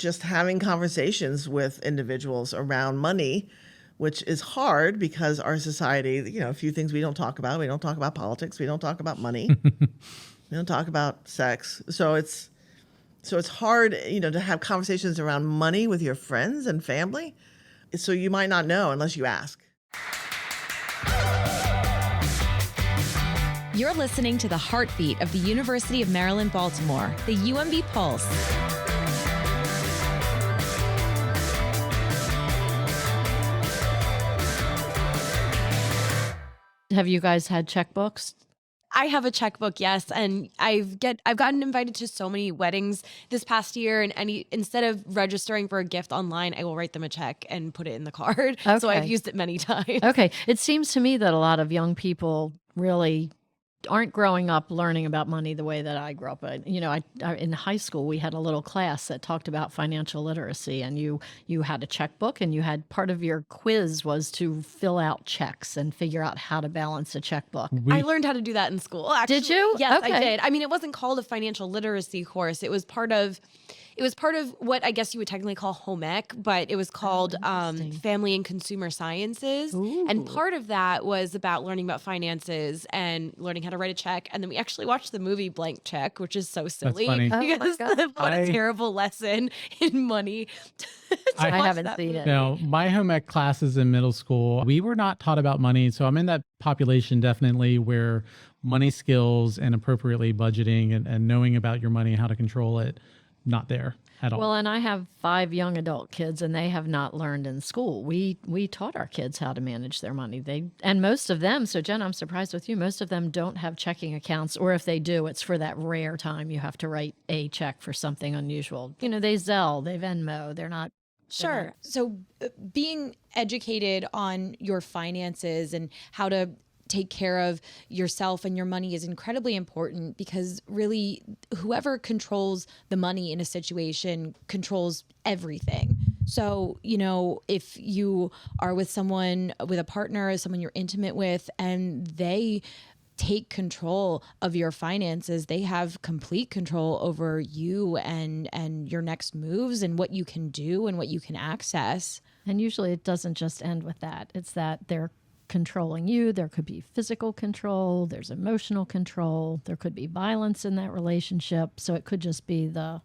just having conversations with individuals around money, which is hard because our society, a few things we don't talk about. We don't talk about politics. We don't talk about money. We don't talk about sex. So it's hard, to have conversations around money with your friends and family. So you might not know unless you ask. You're listening to the heartbeat of the University of Maryland, Baltimore, the UMB Pulse. Have you guys had checkbooks? I have a checkbook, yes, and I've gotten invited to so many weddings this past year, and instead of registering for a gift online, I will write them a check and put it in the card. Okay. So I've used it many times. Okay. It seems to me that a lot of young people really aren't growing up learning about money the way that I grew up. In high school, we had a little class that talked about financial literacy, and you had a checkbook, and you had part of your quiz was to fill out checks and figure out how to balance a checkbook. I learned how to do that in school, actually. Did you? Yes, Okay. I did. I mean, it wasn't called a financial literacy course. It was part of what I guess you would technically call home ec, but it was called Family and Consumer Sciences. Ooh. And part of that was about learning about finances and learning how to write a check. And then we actually watched the movie Blank Check, which is so silly. That's funny. Because Oh my God. what a terrible lesson in money. I haven't that seen it. No, my home ec classes in middle school, we were not taught about money. So I'm in that population definitely where money skills and appropriately budgeting and knowing about your money and how to control it, not there at all. Well, and I have 5 young adult kids, and they have not learned in school. We taught our kids how to manage their money. And most of them, so Jen, I'm surprised with you, most of them don't have checking accounts, or if they do, it's for that rare time you have to write a check for something unusual. They Zelle, they Venmo, they're not. Sure. So being educated on your finances and how to take care of yourself and your money is incredibly important, because really whoever controls the money in a situation controls everything. So, if you are with someone, with a partner, someone you're intimate with, and they take control of your finances, they have complete control over you and your next moves and what you can do and what you can access. And usually it doesn't just end with that. It's that they're controlling you. There could be physical control. There's emotional control. There could be violence in that relationship. So it could just be the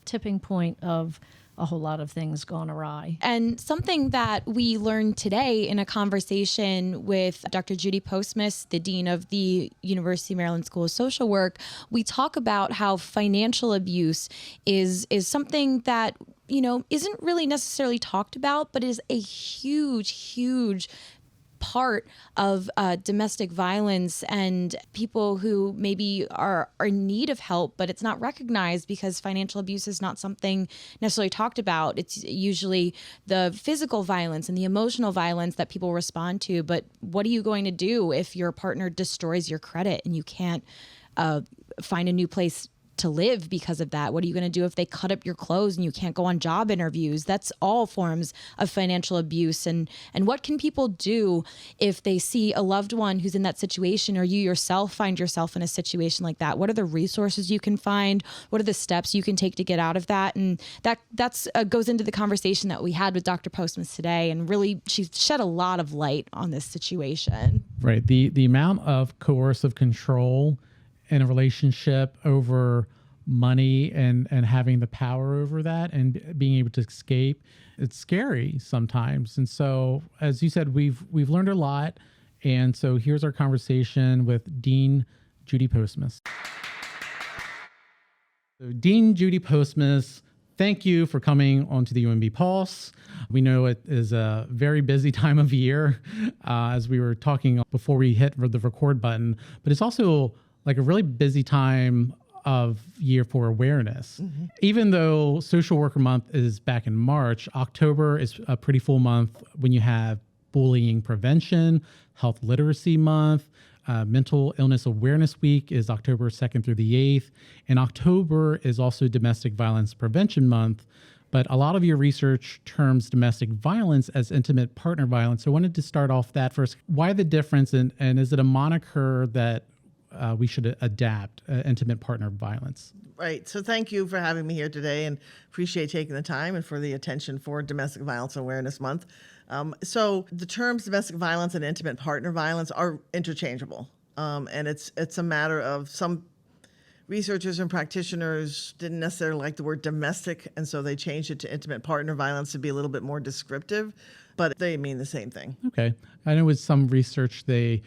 tipping point of a whole lot of things gone awry. And something that we learned today in a conversation with Dr. Judy Postmus, the Dean of the University of Maryland School of Social Work, we talk about how financial abuse is something that, isn't really necessarily talked about, but is a huge, huge part of domestic violence, and people who maybe are in need of help, but it's not recognized because financial abuse is not something necessarily talked about. It's usually the physical violence and the emotional violence that people respond to. But what are you going to do if your partner destroys your credit and you can't find a new place to live because of that? What are you going to do if they cut up your clothes and you can't go on job interviews? That's all forms of financial abuse. And what can people do if they see a loved one who's in that situation, or you yourself find yourself in a situation like that? What are the resources you can find? What are the steps you can take to get out of that? And that's goes into the conversation that we had with Dr. Postmus today. And really, she shed a lot of light on this situation. Right. The amount of coercive control in a relationship over money and having the power over that and being able to escape, it's scary sometimes. And so, as you said, we've learned a lot. And so here's our conversation with Dean Judy Postmus. So Dean Judy Postmus, thank you for coming onto the UMB Pulse. We know it is a very busy time of year, as we were talking before we hit the record button, but it's also like a really busy time of year for awareness. Mm-hmm. Even though Social Worker Month is back in March, October is a pretty full month when you have Bullying Prevention, Health Literacy Month, Mental Illness Awareness Week is October 2nd through the 8th, and October is also Domestic Violence Prevention Month. But a lot of your research terms domestic violence as intimate partner violence. So I wanted to start off that first. Why the difference, and is it a moniker that we should adapt intimate partner violence. Right. So thank you for having me here today, and appreciate taking the time and for the attention for Domestic Violence Awareness Month. So the terms domestic violence and intimate partner violence are interchangeable. And it's a matter of some researchers and practitioners didn't necessarily like the word domestic, and so they changed it to intimate partner violence to be a little bit more descriptive, but they mean the same thing. Okay. I know with some research, they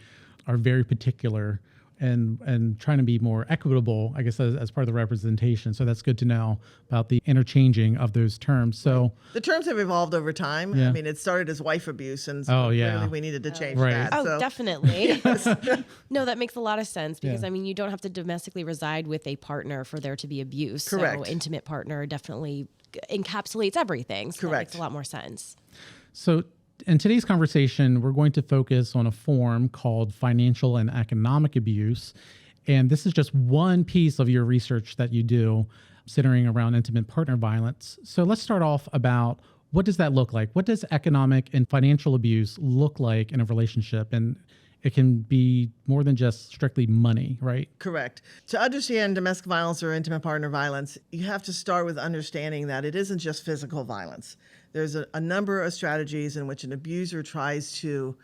are very particular and trying to be more equitable, I guess, as part of the representation. So that's good to know about the interchanging of those terms. So the terms have evolved over time. Yeah. I mean, it started as wife abuse, and so clearly we needed to change Right. that. Oh, So- definitely. No, that makes a lot of sense because, Yeah. I mean, you don't have to domestically reside with a partner for there to be abuse. Correct. So intimate partner definitely encapsulates everything. So Correct. that makes a lot more sense. So in today's conversation, we're going to focus on a form called financial and economic abuse. And this is just one piece of your research that you do centering around intimate partner violence. So let's start off about what does that look like? What does economic and financial abuse look like in a relationship? And it can be more than just strictly money, right? Correct. To understand domestic violence or intimate partner violence, you have to start with understanding that it isn't just physical violence. There's a number of strategies in which an abuser tries to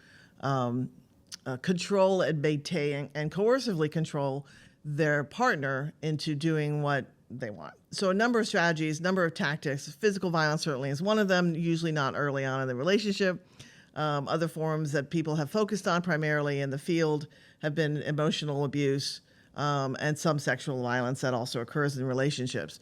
control and maintain and coercively control their partner into doing what they want. So a number of strategies, number of tactics. Physical violence certainly is one of them, usually not early on in the relationship. Other forms that people have focused on primarily in the field have been emotional abuse and some sexual violence that also occurs in relationships.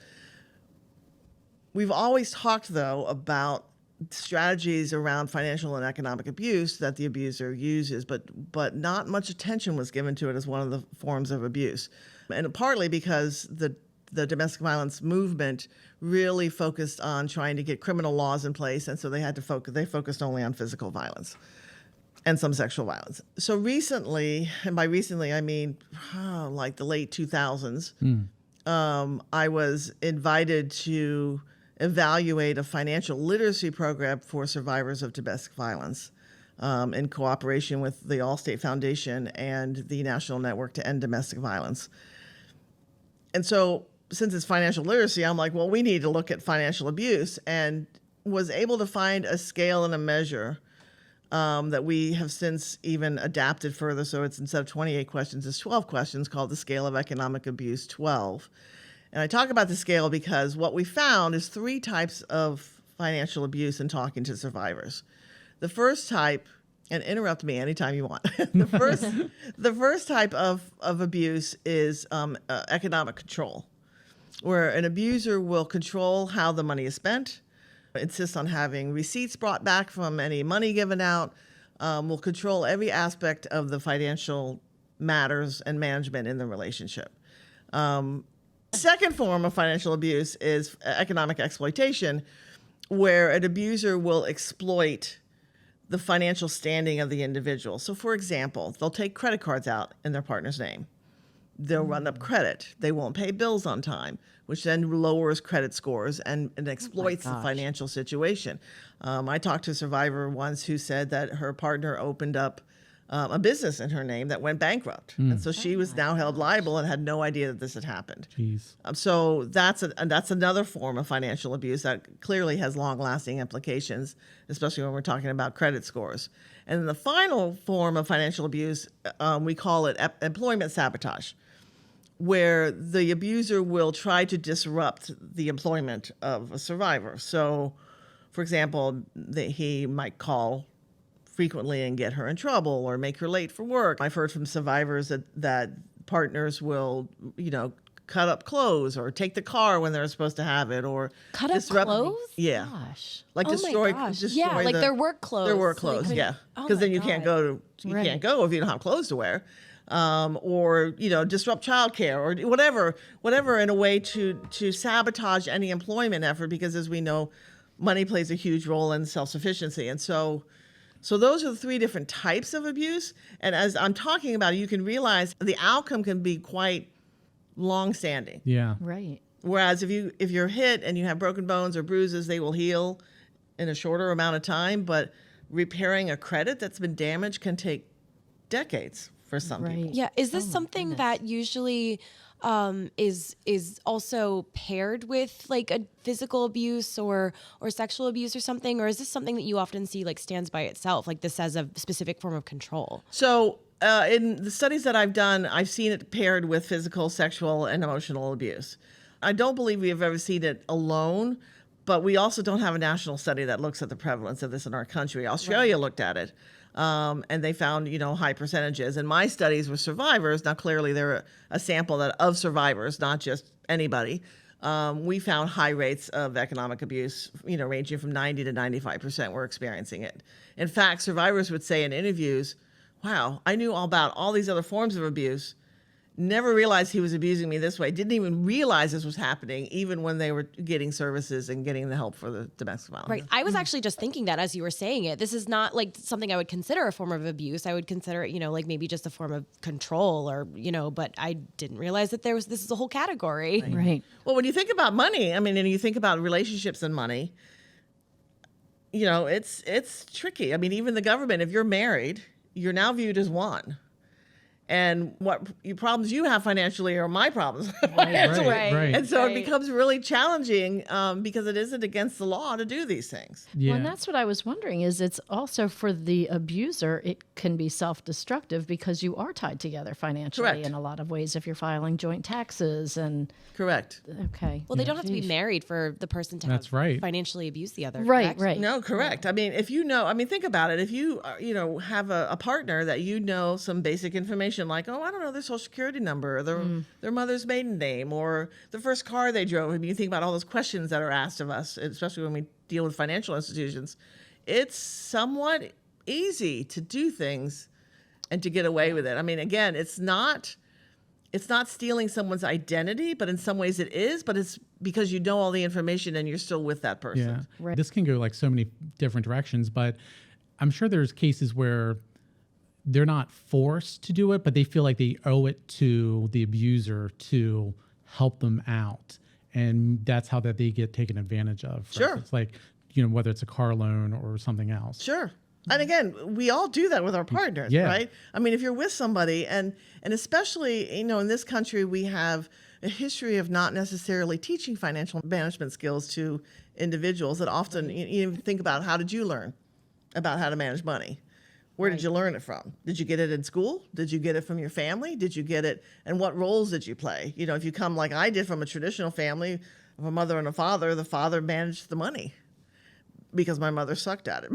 We've always talked, though, about strategies around financial and economic abuse that the abuser uses, but not much attention was given to it as one of the forms of abuse. And partly because the domestic violence movement really focused on trying to get criminal laws in place, and so they had to they focused only on physical violence and some sexual violence. So recently, and by recently I mean like the late 2000s, I was invited to evaluate a financial literacy program for survivors of domestic violence in cooperation with the Allstate Foundation and the National Network to End Domestic Violence. And so since it's financial literacy, I'm like, well, we need to look at financial abuse, and was able to find a scale and a measure that we have since even adapted further. So it's instead of 28 questions, it's 12 questions, called the Scale of Economic Abuse 12. And I talk about the scale because what we found is 3 types of financial abuse in talking to survivors. The first type, and interrupt me anytime you want. the first type of abuse is economic control, where an abuser will control how the money is spent, insist on having receipts brought back from any money given out, will control every aspect of the financial matters and management in the relationship. Second form of financial abuse is economic exploitation, where an abuser will exploit the financial standing of the individual. So, for example, they'll take credit cards out in their partner's name. They'll run up credit. They won't pay bills on time, which then lowers credit scores and exploits the financial situation. I talked to a survivor once who said that her partner opened up a business in her name that went bankrupt. And so she was now held liable and had no idea that this had happened. Jeez. So that's another form of financial abuse that clearly has long-lasting implications, especially when we're talking about credit scores. And then the final form of financial abuse, we call it employment sabotage, where the abuser will try to disrupt the employment of a survivor. So, for example, he might call frequently and get her in trouble or make her late for work. I've heard from survivors that partners will, cut up clothes or take the car when they're supposed to have it, or Cut up disrupt. clothes? Yeah, Gosh. like Oh my destroy. gosh. destroy Yeah, like their work clothes. Their work So they clothes, couldn't- yeah, Oh because my then you can't God. you can't go if you don't have clothes to wear, or disrupt childcare or whatever in a way to sabotage any employment effort, because as we know, money plays a huge role in self-sufficiency, and so those are the 3 different types of abuse. And as I'm talking about it, you can realize the outcome can be quite long-standing. Yeah. Right. Whereas if you're hit and you have broken bones or bruises, they will heal in a shorter amount of time. But repairing a credit that's been damaged can take decades for some Right. people. Yeah. Is this Oh my something goodness. that usually is also paired with like a physical abuse or sexual abuse or something? Or is this something that you often see like stands by itself, like this as a specific form of control? So in the studies that I've done, I've seen it paired with physical, sexual, and emotional abuse. I don't believe we have ever seen it alone, but we also don't have a national study that looks at the prevalence of this in our country. Australia looked at it, and they found, high percentages. And my studies were survivors. Now, clearly, they're a sample of survivors, not just anybody. We found high rates of economic abuse, ranging from 90 to 95% were experiencing it. In fact, survivors would say in interviews, wow, I knew all about all these other forms of abuse, never realized he was abusing me this way, didn't even realize this was happening, even when they were getting services and getting the help for the domestic violence. Right. I was actually just thinking that as you were saying it. This is not like something I would consider a form of abuse. I would consider it, like maybe just a form of control or, but I didn't realize that this is a whole category. Right. Well, when you think about money, and you think about relationships and money, it's tricky. Even the government, if you're married, you're now viewed as one. And what problems you have financially are my problems financially. Right. And so Right. it becomes really challenging because it isn't against the law to do these things. Yeah. Well, and that's what I was wondering is it's also for the abuser, it can be self-destructive because you are tied together financially Correct. in a lot of ways if you're filing joint taxes and Correct. okay. Well, they don't have to be Sheesh. married for the person to That's have right. financially abuse the other. Right, correct? right. No, correct. If think about it. If you, have a partner that some basic information like, oh, I don't know their social security number, or their mother's maiden name, or the first car they drove. You think about all those questions that are asked of us, especially when we deal with financial institutions. It's somewhat easy to do things and to get away with it. Again, it's not stealing someone's identity, but in some ways it is, but it's because you know all the information and you're still with that person. Yeah. Right. This can go like so many different directions, but I'm sure there's cases where they're not forced to do it, but they feel like they owe it to the abuser to help them out. And that's how that they get taken advantage of. Sure. It's like, whether it's a car loan or something else. Sure. And again, we all do that with our partners, Yeah. right? If you're with somebody, and especially, in this country, we have a history of not necessarily teaching financial management skills to individuals that often, you think about, how did you learn about how to manage money? Where did you learn it from? Did you get it in school? Did you get it from your family? Did you get it, and what roles did you play? If you come like I did from a traditional family of a mother and a father, the father managed the money because my mother sucked at it.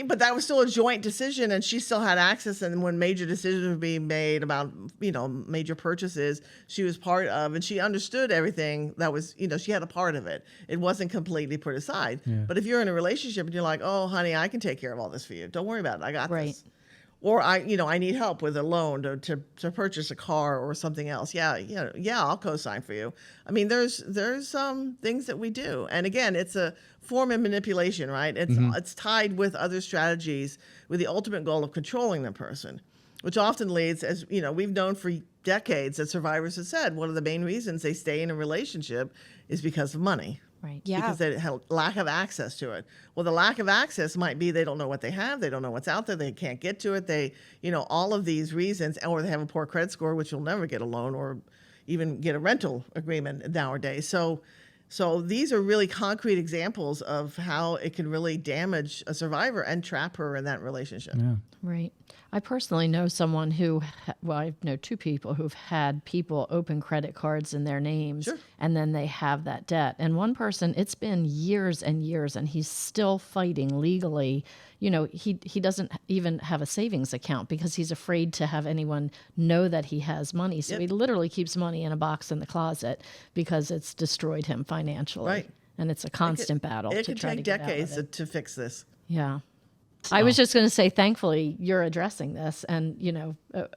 But that was still a joint decision, and she still had access. And when major decisions were being made about, major purchases, she was part of, and she understood everything that was, she had a part of it. It wasn't completely put aside. Yeah. But if you're in a relationship and you're like, oh, honey, I can take care of all this for you. Don't worry about it. I got Right. this. Or I need help with a loan to purchase a car or something else. Yeah, I'll co-sign for you. There's things that we do, and again, it's a form of manipulation, right? It's tied with other strategies with the ultimate goal of controlling the person, which often leads, as we've known for decades, that survivors have said one of the main reasons they stay in a relationship is because of money. Right. Yeah. Because they have lack of access to it. Well, the lack of access might be they don't know what they have, they don't know what's out there, they can't get to it, they, all of these reasons, or they have a poor credit score, which you'll never get a loan or even get a rental agreement nowadays. So these are really concrete examples of how it can really damage a survivor and trap her in that relationship. Yeah. Right. I personally know someone I know two people who've had people open credit cards in their names, Sure. and then they have that debt. And one person, it's been years and years, and he's still fighting legally. He doesn't even have a savings account because he's afraid to have anyone know that he has money. So Yep. he literally keeps money in a box in the closet because it's destroyed him financially. Right. And it's a constant battle It to could try to take get out of decades it. to fix this. Yeah. I was just going to say, thankfully, you're addressing this and,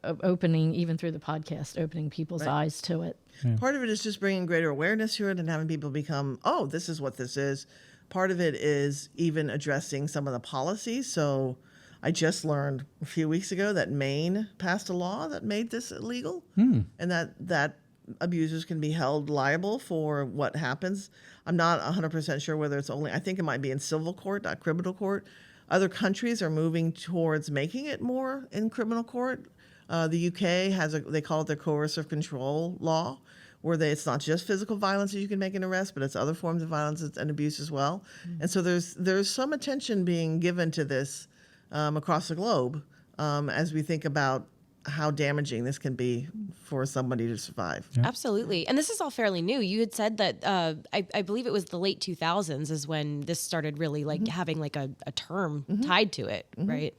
opening, even through the podcast, opening people's eyes to it. Part of it is just bringing greater awareness to it and having people become, oh, this is what this is. Part of it is even addressing some of the policies. So I just learned a few weeks ago that Maine passed a law that made this illegal, and that abusers can be held liable for what happens. I'm not 100% sure whether it's only, I think it might be in civil court, not criminal court. Other countries are moving towards making it more in criminal court. The UK they call it their coercive control law, where it's not just physical violence that you can make an arrest, but it's other forms of violence and abuse as well. And so there's some attention being given to this across the globe as we think about how damaging this can be for somebody to survive. Absolutely. And this is all fairly new. You had said that I believe it was the late 2000s is when this started really like having like a term tied to it, right?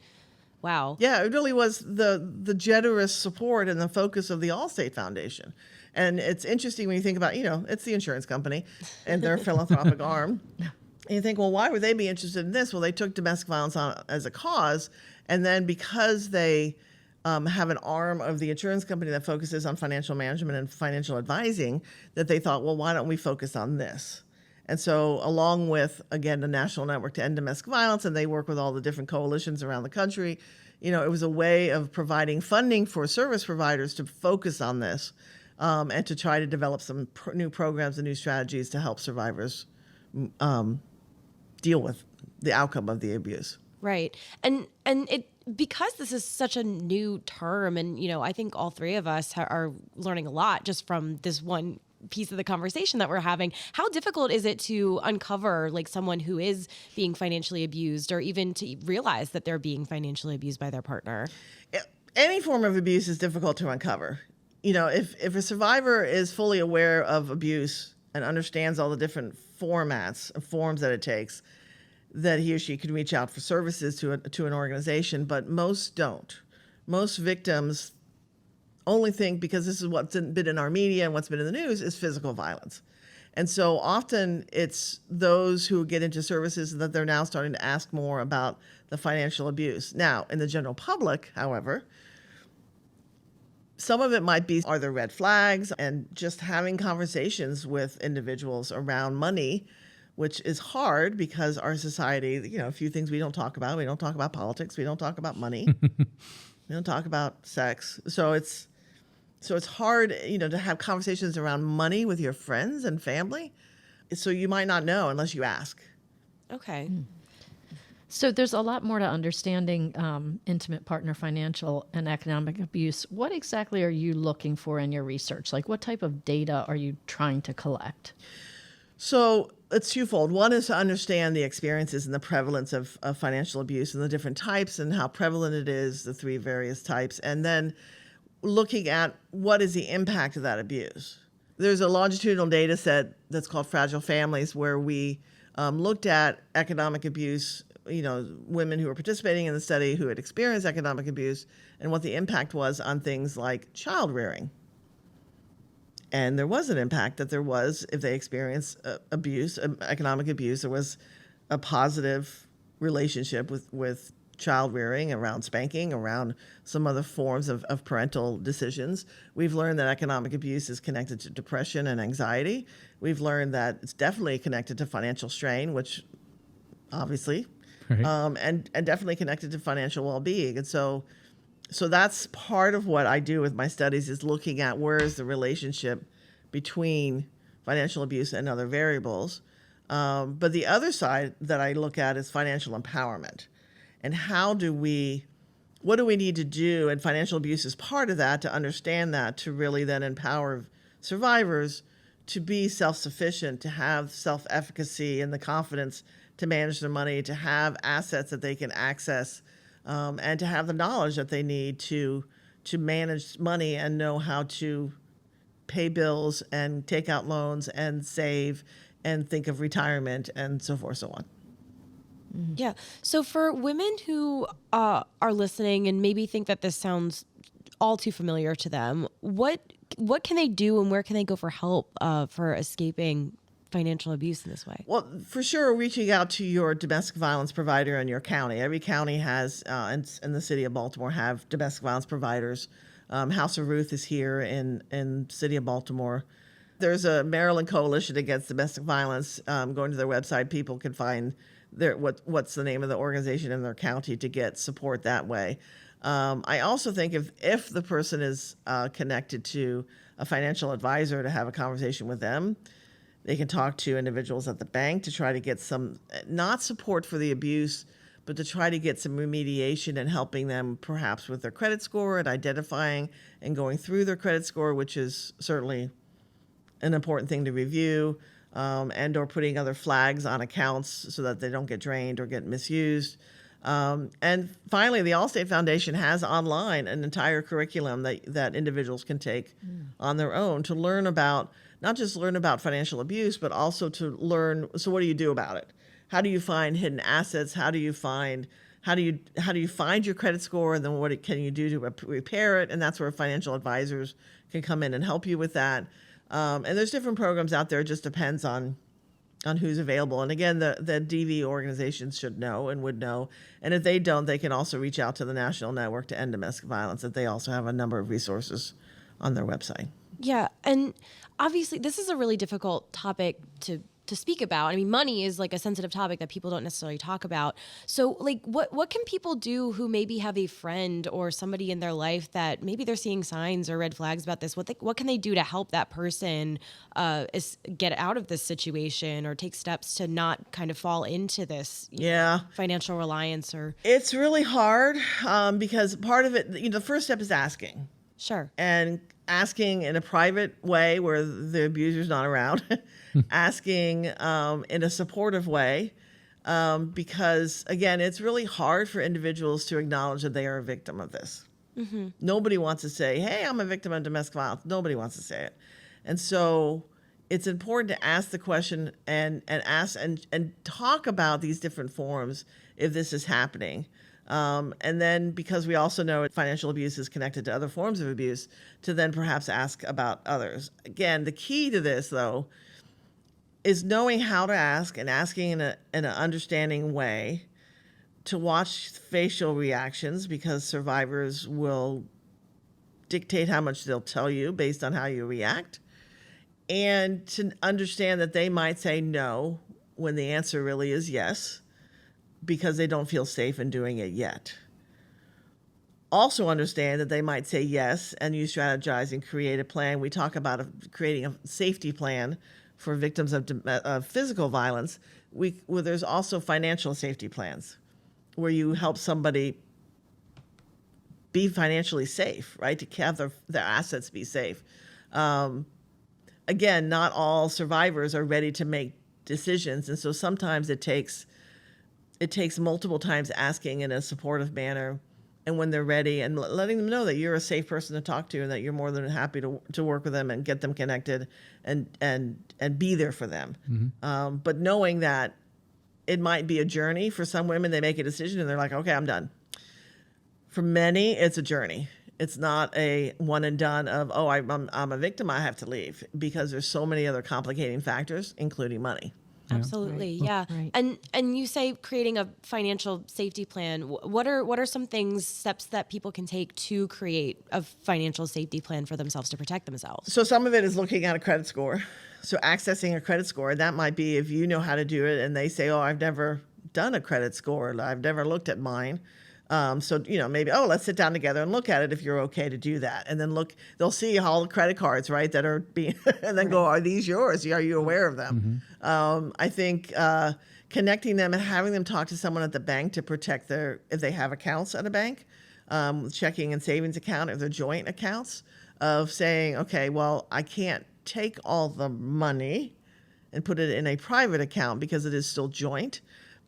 Wow. Yeah, it really was the generous support and the focus of the Allstate Foundation. And it's interesting when you think about, it's the insurance company and their philanthropic arm. And you think, well, why would they be interested in this? Well, they took domestic violence on as a cause. And then because they have an arm of the insurance company that focuses on financial management and financial advising, that they thought, well, why don't we focus on this? And so along with, again, the National Network to End Domestic Violence, and they work with all the different coalitions around the country, it was a way of providing funding for service providers to focus on this and to try to develop some new programs and new strategies to help survivors deal with the outcome of the abuse. Right. And it because this is such a new term, and I think all three of us are learning a lot just from this one piece of the conversation that we're having. How difficult is it to uncover like someone who is being financially abused, or even to realize that they're being financially abused by their partner? Any form of abuse is difficult to uncover. If a survivor is fully aware of abuse and understands all the different forms that it takes, that he or she can reach out for services to an organization, but most don't. Most victims only think, because this is what's been in our media and what's been in the news, is physical violence. And so often it's those who get into services that they're now starting to ask more about the financial abuse. Now, in the general public, however, some of it might be, are there red flags? And just having conversations with individuals around money, which is hard because our society, a few things we don't talk about. We don't talk about politics. We don't talk about money. We don't talk about sex. So it's hard, to have conversations around money with your friends and family. So you might not know unless you ask. Okay. So there's a lot more to understanding intimate partner financial and economic abuse. What exactly are you looking for in your research? Like, what type of data are you trying to collect? So it's twofold. One is to understand the experiences and the prevalence of financial abuse and the different types and how prevalent it is, the three various types, and then looking at what is the impact of that abuse. There's a longitudinal data set that's called Fragile Families, where we looked at economic abuse, women who were participating in the study who had experienced economic abuse, and what the impact was on things like child rearing. And there was an impact that there was, if they experienced abuse, economic abuse, there was a positive relationship with child rearing, around spanking, around some other forms of parental decisions. We've learned that economic abuse is connected to depression and anxiety. We've learned that it's definitely connected to financial strain, which obviously, Right. and definitely connected to financial well-being. And so that's part of what I do with my studies, is looking at where is the relationship between financial abuse and other variables. But the other side that I look at is financial empowerment. And what do we need to do? And financial abuse is part of that, to understand that, to really then empower survivors to be self-sufficient, to have self-efficacy and the confidence to manage their money, to have assets that they can access, and to have the knowledge that they need to manage money and know how to pay bills and take out loans and save and think of retirement and so forth, so on. Yeah. So for women who are listening and maybe think that this sounds all too familiar to them, what can they do and where can they go for help for escaping financial abuse in this way? Well, for sure, reaching out to your domestic violence provider in your county. Every county has, in the city of Baltimore, have domestic violence providers. House of Ruth is here in city of Baltimore. There's a Maryland Coalition Against Domestic Violence. Going to their website, people can find what's the name of the organization in their county to get support that way. I also think if the person is connected to a financial advisor, to have a conversation with them. They can talk to individuals at the bank to try to get some, not support for the abuse, but to try to get some remediation and helping them perhaps with their credit score and identifying and going through their credit score, which is certainly an important thing to review, and or putting other flags on accounts so that they don't get drained or get misused. And finally, the Allstate Foundation has online an entire curriculum that individuals can take on their own to learn about, not just learn about financial abuse, but also to learn, so what do you do about it? How do you find hidden assets? How do you find your credit score? And then what can you do to repair it? And that's where financial advisors can come in and help you with that. And there's different programs out there. It just depends on who's available. And again, the DV organizations should know and would know. And if they don't, they can also reach out to the National Network to End Domestic Violence, that they also have a number of resources on their website. Yeah, and obviously this is a really difficult topic to speak about. I mean, money is like a sensitive topic that people don't necessarily talk about. So like what can people do who maybe have a friend or somebody in their life that maybe they're seeing signs or red flags about this? What can they do to help that person get out of this situation or take steps to not kind of fall into this financial reliance? Or it's really hard because part of it, the first step is asking. Sure. And asking in a private way where the abuser's not around, asking in a supportive way, because, again, it's really hard for individuals to acknowledge that they are a victim of this. Mm-hmm. Nobody wants to say, hey, I'm a victim of domestic violence. Nobody wants to say it. And so it's important to ask the question and ask and talk about these different forms if this is happening. And then, because we also know financial abuse is connected to other forms of abuse, to then perhaps ask about others. Again, the key to this, though, is knowing how to ask and asking in an understanding way, to watch facial reactions, because survivors will dictate how much they'll tell you based on how you react, and to understand that they might say no when the answer really is yes, because they don't feel safe in doing it yet. Also understand that they might say yes, and you strategize and create a plan. We talk about creating a safety plan for victims of physical violence. There's also financial safety plans where you help somebody be financially safe, right? To have their assets be safe. Again, not all survivors are ready to make decisions, and so sometimes it takes multiple times asking in a supportive manner, and when they're ready, and letting them know that you're a safe person to talk to and that you're more than happy to work with them and get them connected and be there for them. Mm-hmm. But knowing that it might be a journey. For some women, they make a decision and they're like, okay, I'm done. For many, it's a journey. It's not a one and done of, oh, I'm a victim, I have to leave, because there's so many other complicating factors, including money. Absolutely. Right. Yeah. Right. And you say creating a financial safety plan. What are some steps that people can take to create a financial safety plan for themselves to protect themselves? So some of it is looking at a credit score. So accessing a credit score, that might be if you know how to do it and they say, oh, I've never done a credit score, I've never looked at mine. So, maybe, let's sit down together and look at it if you're okay to do that. And then they'll see all the credit cards, right, that are being, and then go, are these yours? Are you aware of them? Mm-hmm. I think connecting them and having them talk to someone at the bank to protect if they have accounts at a bank, checking and savings account, if they're joint accounts, of saying, okay, well, I can't take all the money and put it in a private account because it is still joint.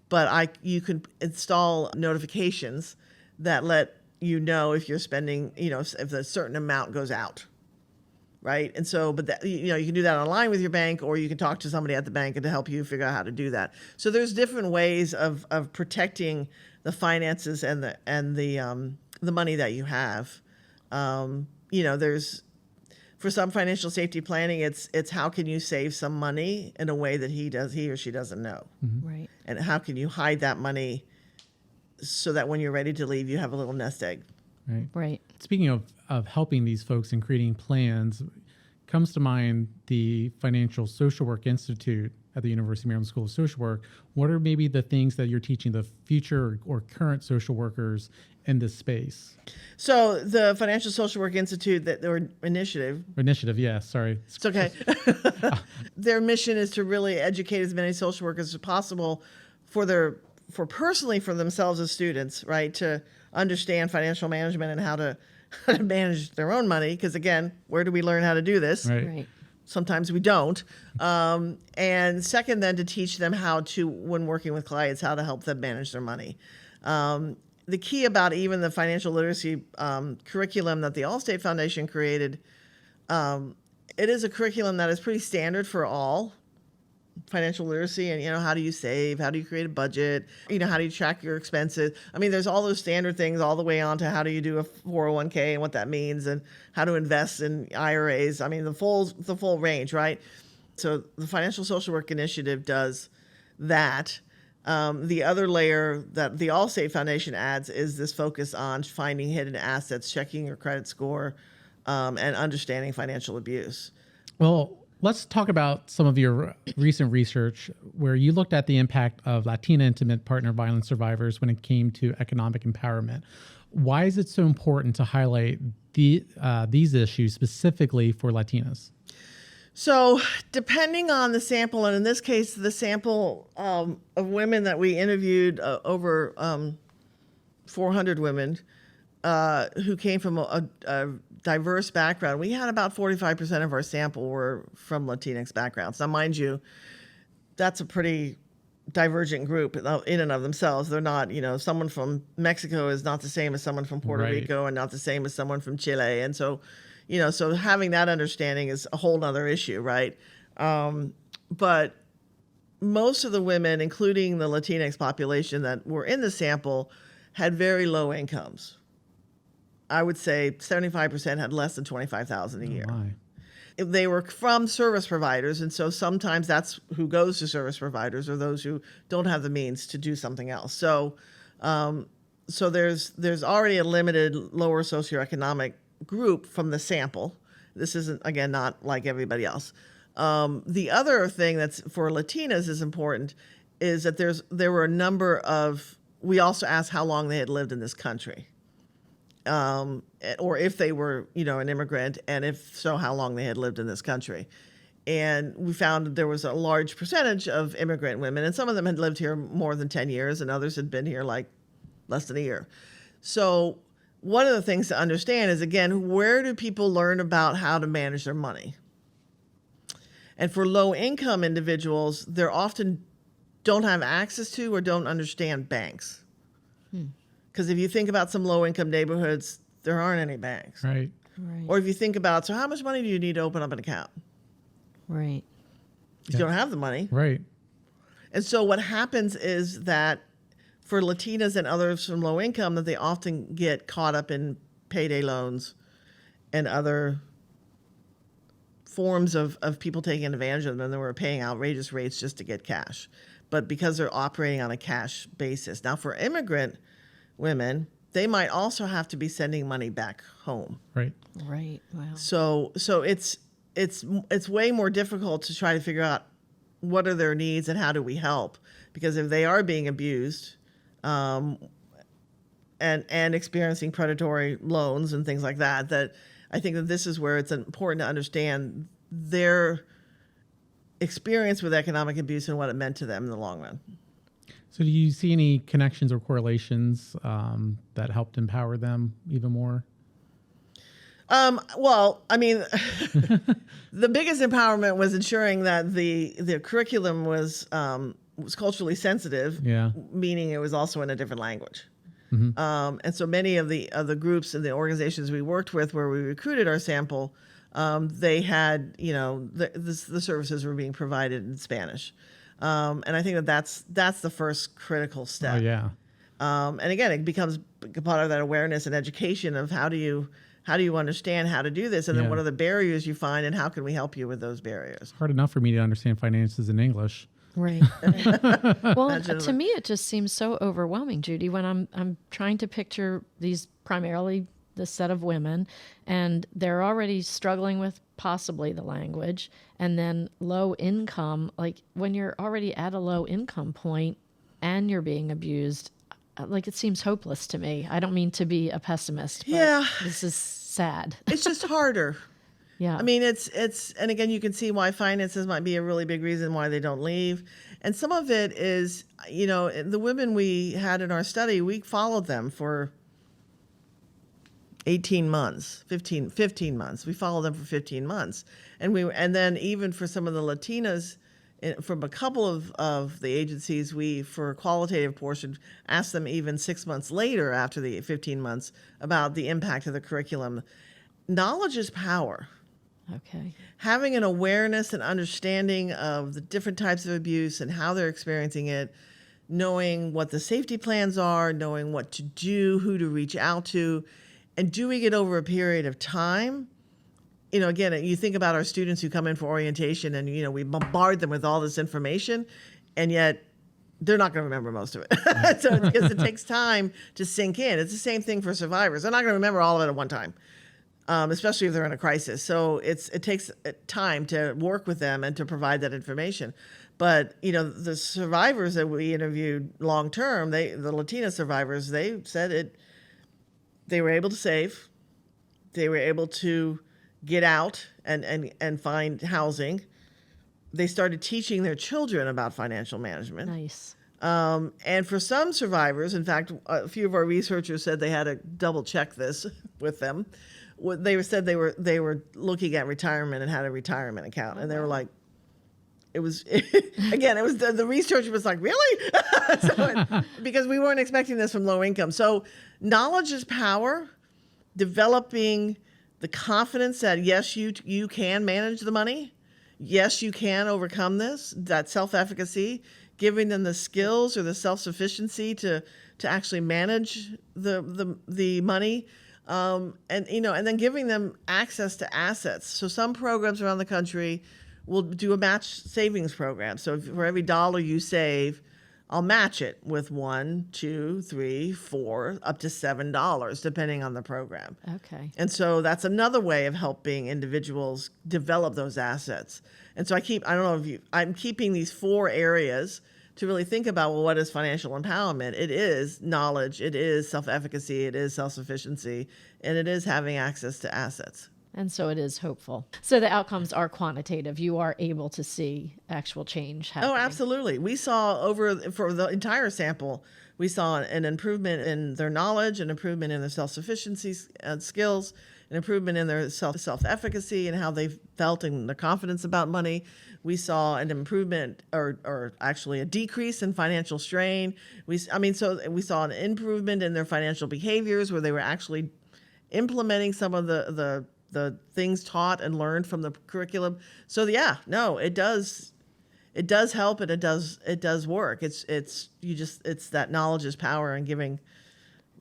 But you can install notifications that let you know if you're spending, if a certain amount goes out, right? And so, but you can do that online with your bank, or you can talk to somebody at the bank and to help you figure out how to do that. So there's different ways of protecting the finances and the money that you have. There's, for some financial safety planning, it's how can you save some money in a way that he or she doesn't know. Mm-hmm. Right. And how can you hide that money so that when you're ready to leave, you have a little nest egg. Right. Speaking of helping these folks and creating plans, comes to mind the Financial Social Work Institute at the University of Maryland School of Social Work. What are maybe the things that you're teaching the future or current social workers in this space? So the Financial Social Work Institute, their initiative, sorry. It's okay. Their mission is to really educate as many social workers as possible for personally for themselves as students, right, to understand financial management and how to manage their own money. Because again, where do we learn how to do this? Right. Right. Sometimes we don't. And second, then to teach them how to, when working with clients, how to help them manage their money. The key about even the financial literacy curriculum that the Allstate Foundation created, it is a curriculum that is pretty standard for all financial literacy. And, how do you save? How do you create a budget? How do you track your expenses? I mean, there's all those standard things all the way on to how do you do a 401k and what that means and how to invest in IRAs. I mean, the full range, right? So the Financial Social Work Initiative does that. The other layer that the Allstate Foundation adds is this focus on finding hidden assets, checking your credit score, and understanding financial abuse. Well, let's talk about some of your recent research where you looked at the impact of Latina intimate partner violence survivors when it came to economic empowerment. Why is it so important to highlight these issues specifically for Latinas? So depending on the sample, and in this case, the sample of women that we interviewed, over 400 women who came from a diverse background, we had about 45% of our sample were from Latinx backgrounds. Now, mind you, that's a pretty divergent group in and of themselves. They're not, someone from Mexico is not the same as someone from Puerto Right. Rico and not the same as someone from Chile. And so, so having that understanding is a whole nother issue, right? But most of the women, including the Latinx population that were in the sample, had very low incomes. I would say 75% had less than $25,000 a year. Why? They were from service providers, and so sometimes that's who goes to service providers or those who don't have the means to do something else. So, so there's already a limited lower socioeconomic group from the sample. This isn't, again, not like everybody else. The other thing that's for Latinas is important is that there were a number of, we also asked how long they had lived in this country. Or if they were, an immigrant, and if so, how long they had lived in this country. And we found that there was a large percentage of immigrant women, and some of them had lived here more than 10 years, and others had been here like less than a year. So one of the things to understand is, again, where do people learn about how to manage their money? And for low-income individuals, they often don't have access to or don't understand banks. Because if you think about some low-income neighborhoods, there aren't any banks. Right. Right. Or if you think about, so how much money do you need to open up an account? Right. You don't have the money. Right. And so what happens is that for Latinas and others from low income, that they often get caught up in payday loans and other forms of people taking advantage of them. They were paying outrageous rates just to get cash. But because they're operating on a cash basis. Now, for immigrant women, they might also have to be sending money back home. Right. Right. Wow. So it's way more difficult to try to figure out what are their needs and how do we help, because if they are being abused and experiencing predatory loans and things like that, that I think that this is where it's important to understand their experience with economic abuse and what it meant to them in the long run. So do you see any connections or correlations that helped empower them even more? Well, I mean, the biggest empowerment was ensuring that the curriculum was culturally sensitive, Yeah. meaning it was also in a different language. Mm-hmm. And so many of the groups and the organizations we worked with where we recruited our sample, they had, the services were being provided in Spanish. And I think that's the first critical step. Oh, yeah. And again, it becomes part of that awareness and education of how do you understand how to do this, and then Yeah. what are the barriers you find, and how can we help you with those barriers? Hard enough for me to understand finances in English. Right. Well, Imagine to me, it just seems so overwhelming, Judy, when I'm trying to picture these primarily this set of women, and they're already struggling with possibly the language, and then low income. Like when you're already at a low income point and you're being abused, like it seems hopeless to me. I don't mean to be a pessimist, but Yeah. this is sad. It's just harder. Yeah. I mean, it's, and again, you can see why finances might be a really big reason why they don't leave. And some of it is, the women we had in our study, we followed them for 18 months, 15 months. We followed them for 15 months. And then even for some of the Latinas, from a couple of the agencies, we, for a qualitative portion, asked them even 6 months later after the 15 months about the impact of the curriculum. Knowledge is power. Okay. Having an awareness and understanding of the different types of abuse and how they're experiencing it, knowing what the safety plans are, knowing what to do, who to reach out to, and doing it over a period of time. Again, you think about our students who come in for orientation and, we bombard them with all this information, and yet they're not going to remember most of it. So because it takes time to sink in. It's the same thing for survivors. They're not going to remember all of it at one time, especially if they're in a crisis. So it takes time to work with them and to provide that information. But, the survivors that we interviewed long-term, the Latina survivors, they said they were able to save. They were able to get out and find housing. They started teaching their children about financial management. Nice. And for some survivors, in fact, a few of our researchers said they had to double check this with them. They said they were looking at retirement and had a retirement account, and they were like, it was the researcher was like, really? Because we weren't expecting this from low income. So knowledge is power. Developing the confidence that, yes, you can manage the money. Yes, you can overcome this, that self-efficacy, giving them the skills or the self-sufficiency to actually manage the money, and then giving them access to assets. So some programs around the country will do a match savings program. So for every dollar you save, I'll match it with $1, $2, $3, $4, up to $7, depending on the program. Okay. And so that's another way of helping individuals develop those assets. And so I'm keeping these 4 areas to really think about, well, what is financial empowerment? It is knowledge, it is self-efficacy, it is self-sufficiency, and it is having access to assets. And so it is hopeful. So the outcomes are quantitative. You are able to see actual change happening. Oh, absolutely. We saw for the entire sample, we saw an improvement in their knowledge, an improvement in their self-sufficiency skills, an improvement in their self-efficacy and how they felt and their confidence about money. We saw an improvement or actually a decrease in financial strain. We saw an improvement in their financial behaviors where they were actually implementing some of the things taught and learned from the curriculum. So it does help, and it does work. It's that knowledge is power, and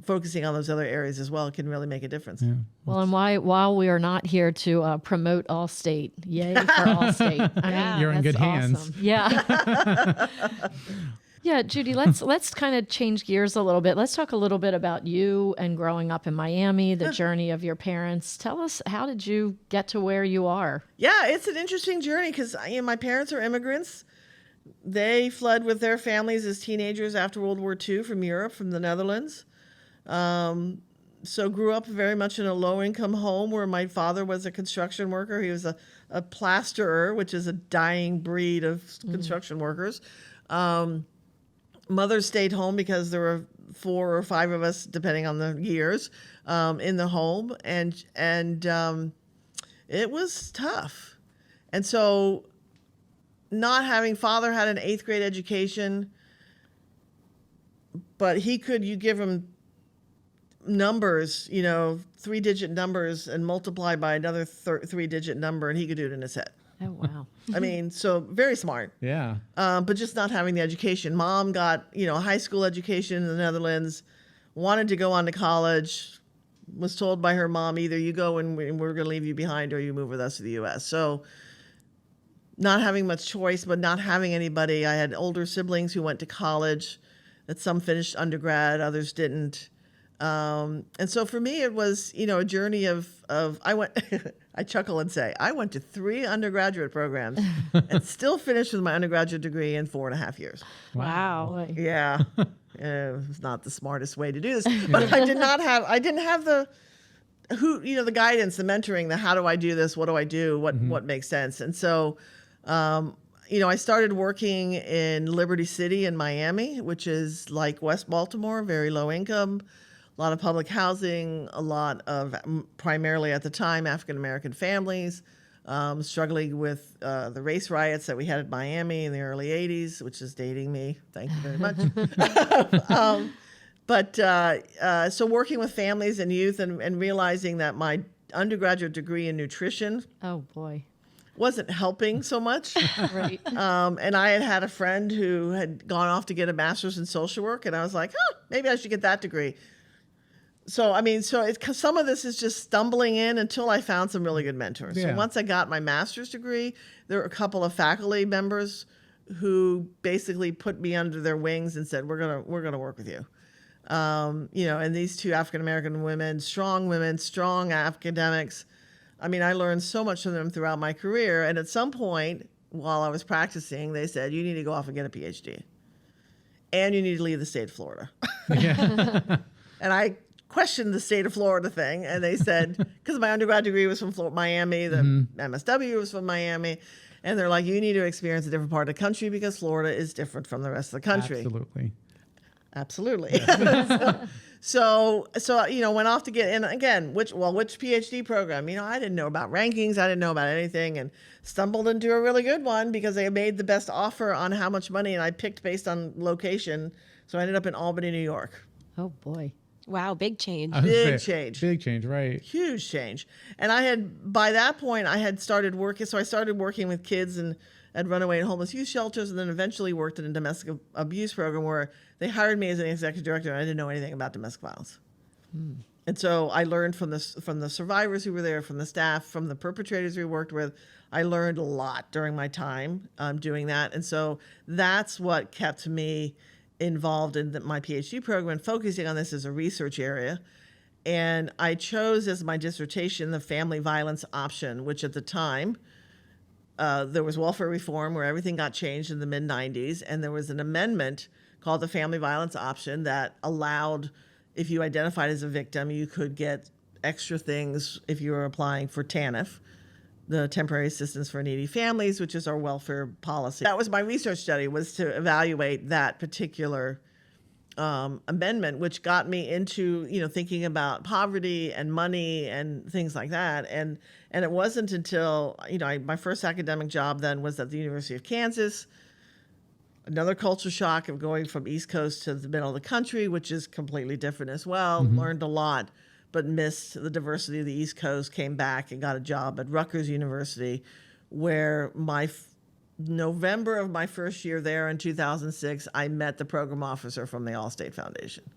focusing on those other areas as well can really make a difference. Yeah. Well, and while we are not here to promote Allstate, yay for Allstate. I mean, You're in good hands. awesome. Yeah. Yeah, Judy, let's kind of change gears a little bit. Let's talk a little bit about you and growing up in Miami, the journey of your parents. Tell us, how did you get to where you are? Yeah, it's an interesting journey because my parents are immigrants. They fled with their families as teenagers after World War II from Europe, from the Netherlands. So grew up very much in a low-income home where my father was a construction worker. He was a plasterer, which is a dying breed of construction workers. Mother stayed home because there were 4 or 5 of us, depending on the years, in the home, and it was tough. And so, father had an 8th grade education, but you give him numbers, 3-digit numbers, and multiply by another 3-digit number, and he could do it in his head. Oh, wow. So very smart. Yeah. But just not having the education. Mom got, a high school education in the Netherlands, wanted to go on to college, was told by her mom, either you go and we're going to leave you behind, or you move with us to the U.S. So not having much choice, but not having anybody. I had older siblings who went to college, that some finished undergrad, others didn't. And so for me, it was, a journey of I chuckle and say, I went to 3 undergraduate programs and still finished with my undergraduate degree in 4.5 years. Wow. Yeah. It was not the smartest way to do this, but I didn't have who, the guidance, the mentoring, the how do I do this? What do I do? What makes sense? And so, I started working in Liberty City in Miami, which is like West Baltimore, very low income, a lot of public housing, a lot of primarily at the time African-American families, struggling with the race riots that we had in Miami in the early 80s, which is dating me. Thank you very much. So working with families and youth and realizing that my undergraduate degree in nutrition Oh boy. wasn't helping so much. Right. And I had a friend who had gone off to get a master's in social work, and I was like, maybe I should get that degree. So, some of this is just stumbling in until I found some really good mentors. Yeah. So once I got my master's degree, there were a couple of faculty members who basically put me under their wings and said, we're gonna work with you. And these two African-American women, strong academics. I learned so much from them throughout my career. And at some point, while I was practicing, they said, you need to go off and get a PhD. And you need to leave the state of Florida. And I questioned the state of Florida thing. And they said, because my undergrad degree was from Miami, the MSW was from Miami. And they're like, you need to experience a different part of the country because Florida is different from the rest of the country. Absolutely. So went off to get in again, which PhD program? I didn't know about rankings. I didn't know about anything, and stumbled into a really good one because they made the best offer on how much money, and I picked based on location. So I ended up in Albany, New York. Oh boy. Wow, big change. Big change. Big change, right. Huge change. And by that point, I had started working. So I started working with kids and at runaway and homeless youth shelters, and then eventually worked in a domestic abuse program where they hired me as an executive director, and I didn't know anything about domestic violence. And so I learned from the survivors who were there, from the staff, from the perpetrators we worked with. I learned a lot during my time doing that. And so that's what kept me involved in my PhD program and focusing on this as a research area. And I chose as my dissertation the family violence option, which at the time, there was welfare reform where everything got changed in the mid-90s, and there was an amendment called the family violence option that allowed, if you identified as a victim, you could get extra things if you were applying for TANF, the Temporary Assistance for Needy Families, which is our welfare policy. That was my research study, was to evaluate that particular amendment, which got me into, thinking about poverty and money and things like that. And it wasn't until, my first academic job then was at the University of Kansas. Another culture shock of going from East Coast to the middle of the country, which is completely different as well. Learned a lot, but missed the diversity of the East Coast, came back and got a job at Rutgers University, where November of my first year there in 2006, I met the program officer from the Allstate Foundation.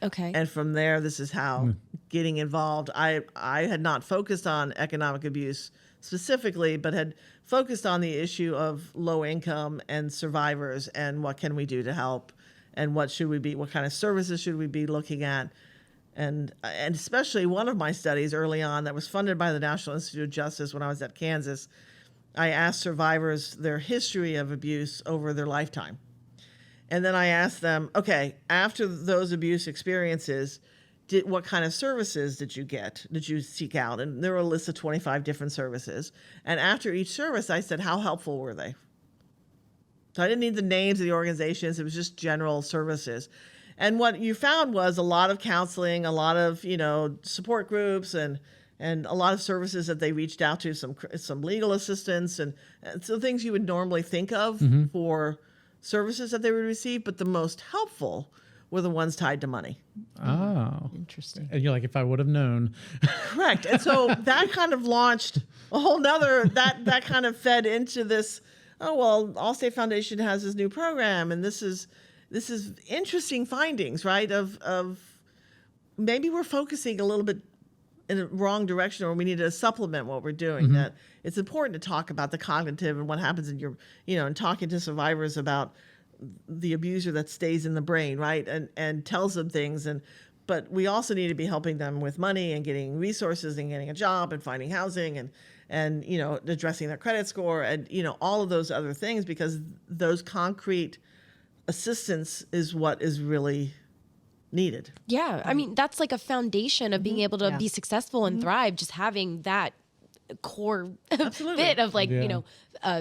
Okay. And from there, this is how getting involved. I had not focused on economic abuse specifically, but had focused on the issue of low income and survivors and what can we do to help and what kind of services should we be looking at. And especially one of my studies early on that was funded by the National Institute of Justice when I was at Kansas, I asked survivors their history of abuse over their lifetime. And then I asked them, okay, after those abuse experiences, what kind of services did you get? Did you seek out? And there were a list of 25 different services. And after each service, I said, how helpful were they? So I didn't need the names of the organizations. It was just general services. And what you found was a lot of counseling, a lot of, support groups and a lot of services that they reached out to, some legal assistance and so things you would normally think of for services that they would receive. But the most helpful were the ones tied to money. Oh. Interesting. And you're like, if I would have known. Correct. And so that kind of launched a whole nother, that kind of fed into this, Allstate Foundation has this new program, and this is interesting findings, right? Of maybe we're focusing a little bit in a wrong direction, or we need to supplement what we're doing. That it's important to talk about the cognitive and what happens in your, and talking to survivors about the abuser that stays in the brain, right? And tells them things. But we also need to be helping them with money and getting resources and getting a job and finding housing and addressing their credit score and, all of those other things, because those concrete assistance is what is really needed. Yeah. I mean, that's like a foundation of being able to be successful and thrive, just having that core bit of like, you know,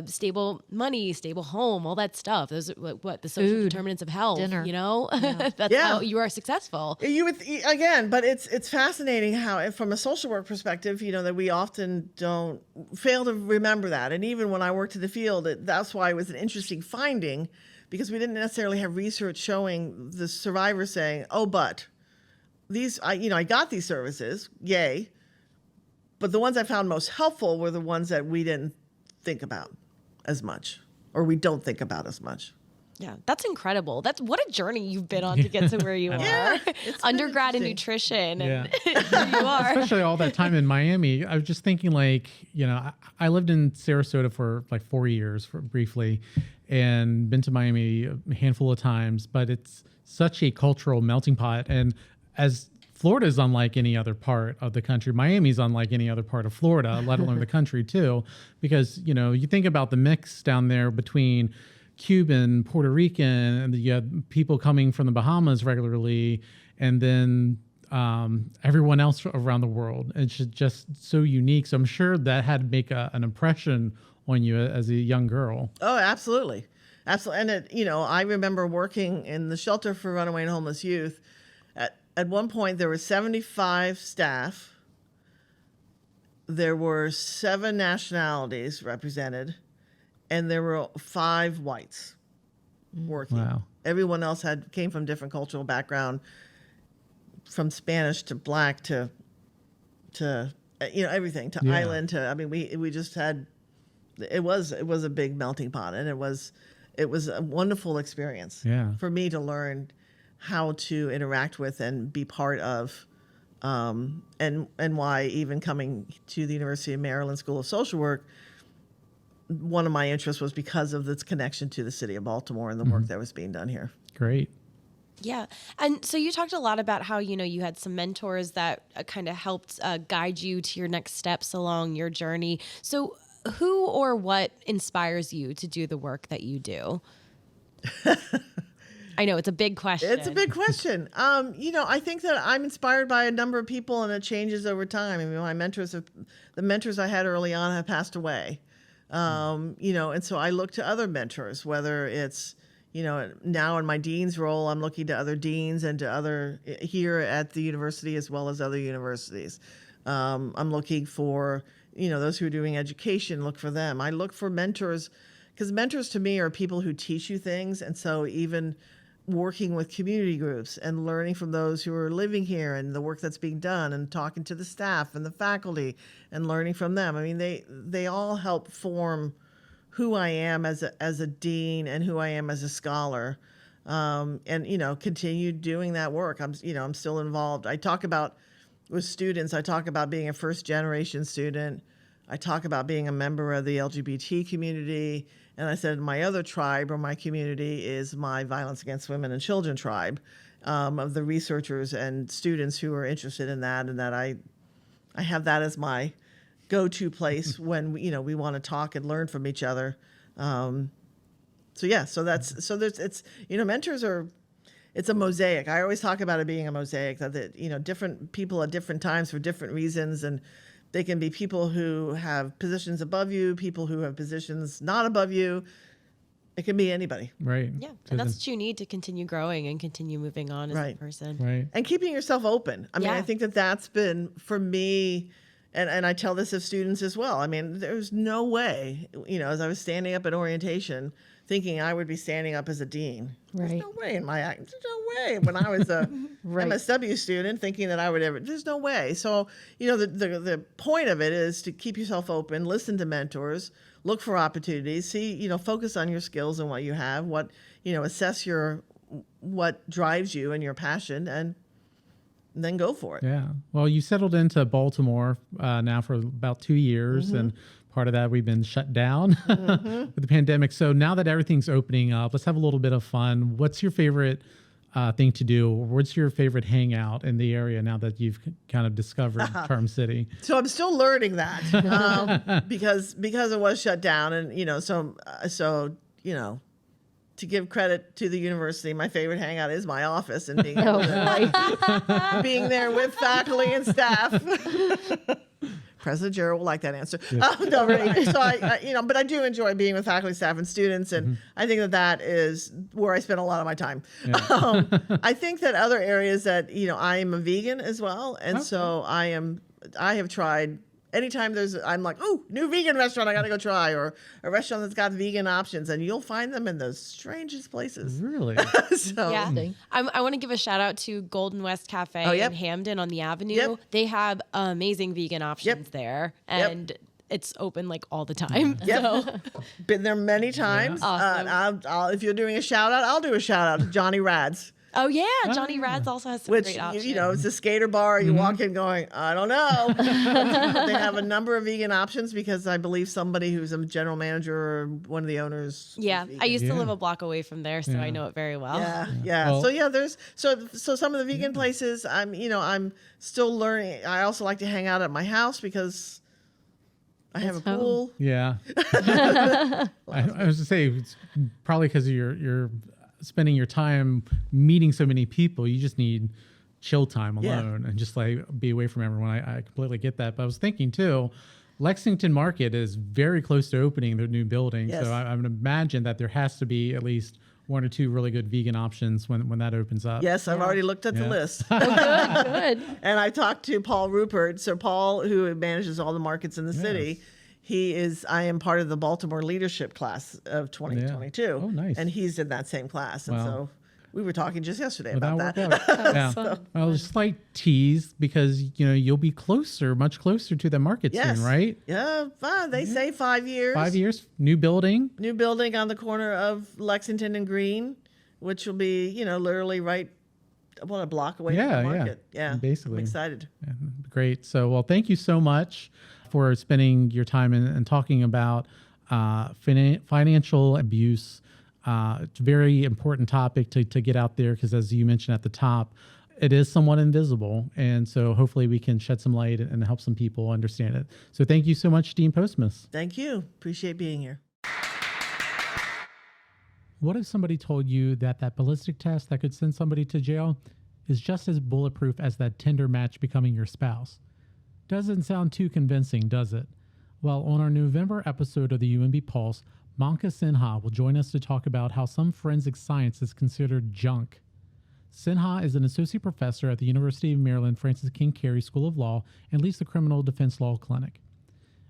stable money, stable home, all that stuff. Those are what the social determinants of health, dinner. you know, that's how you are successful. You would again, but it's fascinating how, from a social work perspective, you know, that we often don't fail to remember that. And even when I worked in the field, that's why it was an interesting finding, because we didn't necessarily have research showing the survivors saying, "Oh, but I got these services, yay." But the ones I found most helpful were the ones that we didn't think about as much, or we don't think about as much. Yeah, that's incredible. That's what a journey you've been on to get to where you are. Undergrad in nutrition, and here you are. Especially all that time in Miami. I was just thinking, like, you know, I lived in Sarasota for like 4 years briefly, and been to Miami a handful of times, but it's such a cultural melting pot. And as Florida is unlike any other part of the country, Miami's unlike any other part of Florida, let alone the country too, because, you know, you think about the mix down there between Cuban, Puerto Rican, and you have people coming from the Bahamas regularly, and then everyone else around the world. It's just so unique. So I'm sure that had to make an impression on you as a young girl. Oh, absolutely. Absolutely. And, you know, I remember working in the shelter for runaway and homeless youth. At one point, there were 75 staff. There were 7 nationalities represented, and there were 5 whites working. Wow. Everyone else came from different cultural background, from Spanish to Black to you know, everything, to island to, I mean, we just had, it was a big melting pot, and it was a wonderful experience for me to learn how to interact with and be part of, and why even coming to the University of Maryland School of Social Work, one of my interests was because of its connection to the city of Baltimore and the work that was being done here. Great. Yeah. And so you talked a lot about how, you know, you had some mentors that kind of helped guide you to your next steps along your journey. So who or what inspires you to do the work that you do? I know it's a big question. It's a big question. You know, I think that I'm inspired by a number of people, and it changes over time. I mean, the mentors I had early on have passed away. You know, and so I look to other mentors, whether it's, you know, now in my dean's role, I'm looking to other deans and to other here at the university as well as other universities. I'm looking for, you know, those who are doing education, look for them. I look for mentors, because mentors to me are people who teach you things. And so even working with community groups and learning from those who are living here and the work that's being done, and talking to the staff and the faculty and learning from them. I mean, they all help form who I am as a dean and who I am as a scholar, and, you know, continue doing that work. I'm still involved. I talk about, with students, I talk about being a first generation student. I talk about being a member of the LGBT community. And I said my other tribe, or my community, is my violence against women and children tribe, of the researchers and students who are interested in that, and that I have that as my go-to place when, you know, we want to talk and learn from each other. It's, you know, mentors are, it's a mosaic. I always talk about it being a mosaic, that you know, different people at different times for different reasons, and they can be people who have positions above you, people who have positions not above you. It can be anybody. Right. Yeah. And that's what you need to continue growing and continue moving on as a person. Right. And keeping yourself open. I mean, I think that's been, for me, and I tell this of students as well. I mean, there's no way, you know, as I was standing up at orientation, thinking I would be standing up as a dean. Right. There's no way there's no way when I was a MSW student thinking that I would ever, there's no way. So, you know, the point of it is to keep yourself open, listen to mentors, look for opportunities, see, you know, focus on your skills and what you have, what, you know, assess what drives you and your passion, and then go for it. Yeah. Well, you settled into Baltimore now for about 2 years, and part of that we've been shut down with the pandemic. So now that everything's opening up, let's have a little bit of fun. What's your favorite thing to do? What's your favorite hangout in the area now that you've kind of discovered Charm City? So I'm still learning that because it was shut down, and, you know, so you know, to give credit to the university, my favorite hangout is my office and being able to, being there with faculty and staff. President Jarrell will like that answer. No, really. So but I do enjoy being with faculty, staff, and students, and I think that is where I spend a lot of my time. Yeah. I think that other areas that I am a vegan as well, and so I have tried. Anytime I'm like, oh, new vegan restaurant, I got to go try, or a restaurant that's got vegan options, and you'll find them in the strangest places. Really? So, yeah. I want to give a shout out to Golden West Cafe in Hamden on the Avenue. Yep. They have amazing vegan options there, and it's open like all the time. Yep. So. Been there many times. Awesome. I'll, if you're doing a shout out, I'll do a shout out to Johnny Rad's. Oh yeah, Johnny Rad's also has some great options. It's a skater bar. You walk in going, I don't know. They have a number of vegan options because I believe somebody who's a general manager or one of the owners. Yeah, I used to live a block away from there, so I know it very well. Yeah. Well, so there's so some of the vegan places. I'm still learning. I also like to hang out at my house because I have a pool. Yeah. I was going to say it's probably because you're spending your time meeting so many people, you just need chill time alone and just like be away from everyone. I completely get that. But I was thinking too, Lexington Market is very close to opening their new building. Yes. So I would imagine that there has to be at least one or two really good vegan options when that opens up. Yes, I've already looked at the list. Oh, good. And I talked to Paul Rupert. So Paul, who manages all the markets in the city, I am part of the Baltimore leadership class of 2022. Yeah. Oh, nice. And he's in that same class. And so we were talking just yesterday about that. Well, a slight tease because, you'll be much closer to the market soon, right? Yeah. They say 5 years. 5 years. New building on the corner of Lexington and Green, which will be, literally right a block away from the market. Yeah. Basically. I'm excited. Yeah, great. So, well, thank you so much for spending your time and talking about financial abuse. It's a very important topic to get out there because, as you mentioned at the top, it is somewhat invisible. And so hopefully we can shed some light and help some people understand it. So thank you so much, Dean Postmus. Thank you. Appreciate being here. What if somebody told you that ballistic test that could send somebody to jail is just as bulletproof as that Tinder match becoming your spouse? Doesn't sound too convincing, does it? Well, on our November episode of the UMB Pulse, Manka Sinha will join us to talk about how some forensic science is considered junk. Sinha is an associate professor at the University of Maryland Francis King Carey School of Law and leads the Criminal Defense Law Clinic.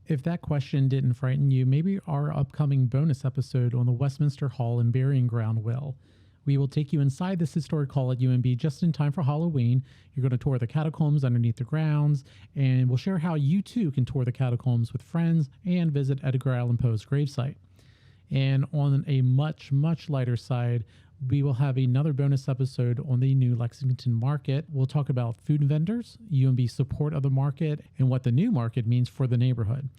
If that question didn't frighten you, maybe our upcoming bonus episode on the Westminster Hall and Burying Ground will. We will take you inside this historic hall at UMB just in time for Halloween. You're going to tour the catacombs underneath the grounds, and we'll share how you too can tour the catacombs with friends and visit Edgar Allan Poe's gravesite. And on a much, much lighter side, we will have another bonus episode on the new Lexington Market. We'll talk about food vendors, UMB's support of the market, and what the new market means for the neighborhood.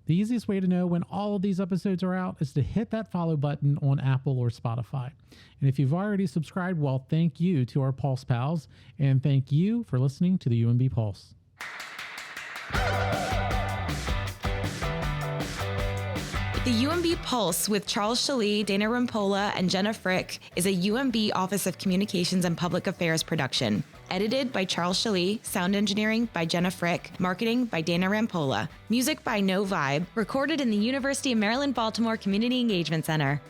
The easiest way to know when all of these episodes are out is to hit that follow button on Apple or Spotify. And if you've already subscribed, well, thank you to our Pulse pals, and thank you for listening to the UMB Pulse. The UMB Pulse with Charles Shalee, Dana Rampola, and Jenna Frick is a UMB Office of Communications and Public Affairs production. Edited by Charles Shalee, sound engineering by Jenna Frick, marketing by Dana Rampola, music by No Vibe, recorded in the University of Maryland, Baltimore Community Engagement Center.